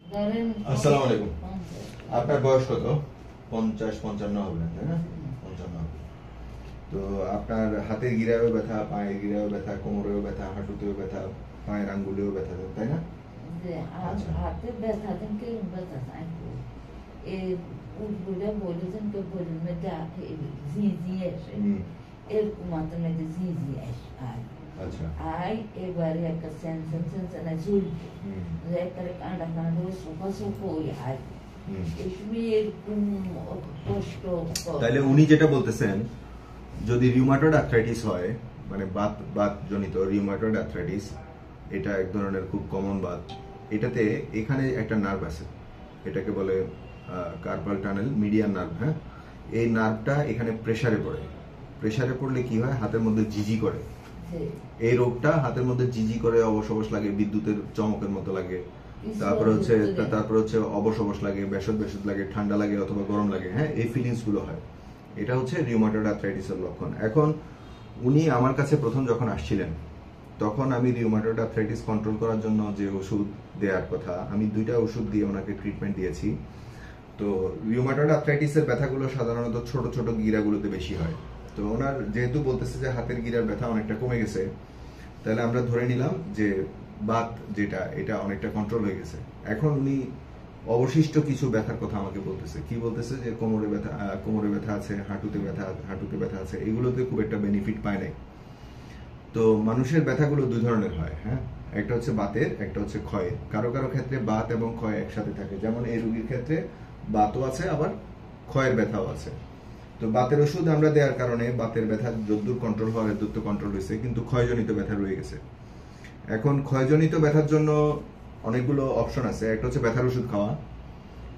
আসসালামু আলাইকুম। আপনার বয়স কত? 50-55 হবে, তাই না? 55 হবে। তো আপনার হাতের গিরায়ও ব্যথা, পায়ের গিরায়ও ব্যথা, কোমরেও ব্যথা, হাঁটুতেও ব্যথা, পায়ের আঙ্গুলেও ব্যথা, তাই না? হাতে ব্যথা থেকে ব্যথা নাই, এই উঠগুলো বলেছেন তো বলেন মধ্যে ঝিঝি আসে, এরকম মাত্র মধ্যে ঝিঝি আসে আচ্ছা, আই এবারে একটা সেন্সেশন ঝুলবে, একটা কাঁটা কাঁটা সোফা সোফা ওই আই এই সময় এরকম কষ্ট। তাহলে উনি যেটা বলতেছেন, যদি রিউমাটয়েড আর্থ্রাইটিস হয়, মানে বাত জনিত রিউমাটয়েড আর্থ্রাইটিস, এটা এক ধরনের খুব কমন বাত। এটাতে এখানে একটা নার্ভ আছে, এটাকে বলে কার্পাল টানেল মিডিয়ান নার্ভ। হ্যাঁ, এই নার্ভটা এখানে প্রেসারে পড়ে। প্রেসারে পড়লে কি হয়? হাতের মধ্যে জিজি করে। এই রোগটা হাতের মধ্যে জিজি করে, অবশ অবশ লাগে, বিদ্যুতের চমকের মতো লাগে। তারপরে হচ্ছে অবশ অবশ লাগে, বেশদ বেশদ লাগে, ঠান্ডা লাগে অথবা গরম লাগে। হ্যাঁ, এই ফিলিংস গুলো হয়। এটা হচ্ছে রিউমাটয়েড আর্থ্রাইটিসের লক্ষণ। এখন উনি আমার কাছে প্রথম যখন আসছিলেন, তখন আমি রিউমাটয়েড আর্থ্রাইটিস কন্ট্রোল করার জন্য যে ওষুধ দেওয়ার কথা, আমি 2টা ওষুধ দিয়ে ওনাকে ট্রিটমেন্ট দিয়েছি। তো রিউমাটয়েড আর্থ্রাইটিসের ব্যথাগুলো সাধারণত ছোট ছোট গিরাগুলোতে বেশি হয়। তো ওনার যেহেতু বলতেছে যে হাতের গিরার ব্যথা অনেকটা কমে গেছে, তাহলে আমরা ধরে নিলাম যে বাত যেটা, এটা অনেকটা কন্ট্রোল হয়ে গেছে। এখন উনি অবশিষ্ট কিছু ব্যথার কথা আমাকে বলতেছে। কি বলতেছে? যে কোমরে ব্যথা আছে, হাঁটুতে ব্যথা আছে, এগুলোতে খুব একটা বেনিফিট পায় নাই। তো মানুষের ব্যথাগুলো 2 ধরনের হয়। হ্যাঁ, একটা হচ্ছে বাতের, একটা হচ্ছে ক্ষয়ের। কারো কারো ক্ষেত্রে বাত এবং ক্ষয় একসাথে থাকে, যেমন এই রোগীর ক্ষেত্রে বাতও আছে, আবার ক্ষয়ের ব্যথাও আছে। তো বাতের ওষুধ আমরা দেওয়ার কারণে বাতের ব্যথা যদ্দূর কন্ট্রোল হওয়ার যদ্দূর কন্ট্রোল হয়েছে, কিন্তু ক্ষয়জনিত ব্যথা রয়ে গেছে। এখন ক্ষয়জনিত ব্যথার জন্য অনেকগুলো অপশন আছে। একটা হচ্ছে ব্যথার ওষুধ খাওয়া,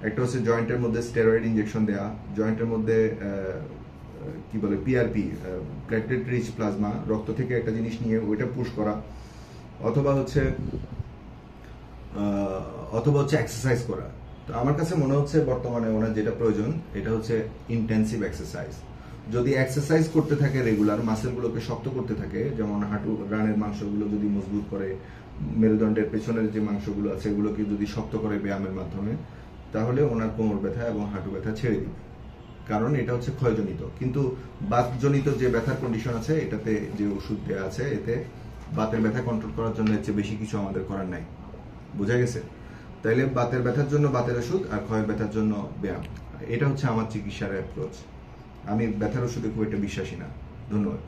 একটা হচ্ছে জয়েন্টের মধ্যে স্টেরয়েড ইনজেকশন দেওয়া, জয়েন্টের মধ্যে কি বলে পিআরপি, প্লেটলেট রিচ প্লাজমা, রক্ত থেকে একটা জিনিস নিয়ে ওইটা পুশ করা, অথবা হচ্ছে এক্সারসাইজ করা। তো আমার কাছে মনে হচ্ছে বর্তমানে ওনার যেটা প্রয়োজন, এটা হচ্ছে ইন্টেন্সিভ এক্সারসাইজ। যদি এক্সারসাইজ করতে থাকে রেগুলার, মাসেলগুলোকে শক্ত করতে থাকে, যেমন হাঁটু রানের মাংসগুলো যদি মজবুত করে, মেরুদণ্ডের পেছনের যে মাংসগুলো আছে এগুলোকে যদি শক্ত করে ব্যায়ামের মাধ্যমে, তাহলে ওনার কোমর ব্যথা এবং হাঁটু ব্যথা ছেড়ে দিবে। কারণ এটা হচ্ছে ক্ষয়জনিত। কিন্তু বাতজনিত যে ব্যথার কন্ডিশন আছে, এটাতে যে ওষুধ দেওয়া আছে, এতে বাতের ব্যথা কন্ট্রোল করার জন্য এর চেয়ে বেশি কিছু আমাদের করার নাই। বোঝা গেছে? তাইলে বাতের ব্যথার জন্য বাতের ওষুধ, আর ক্ষয়ের ব্যথার জন্য ব্যায়াম। এটা হচ্ছে আমার চিকিৎসার অ্যাপ্রোচ। আমি ব্যথার ওষুধে খুব একটা বিশ্বাসী না। ধন্যবাদ।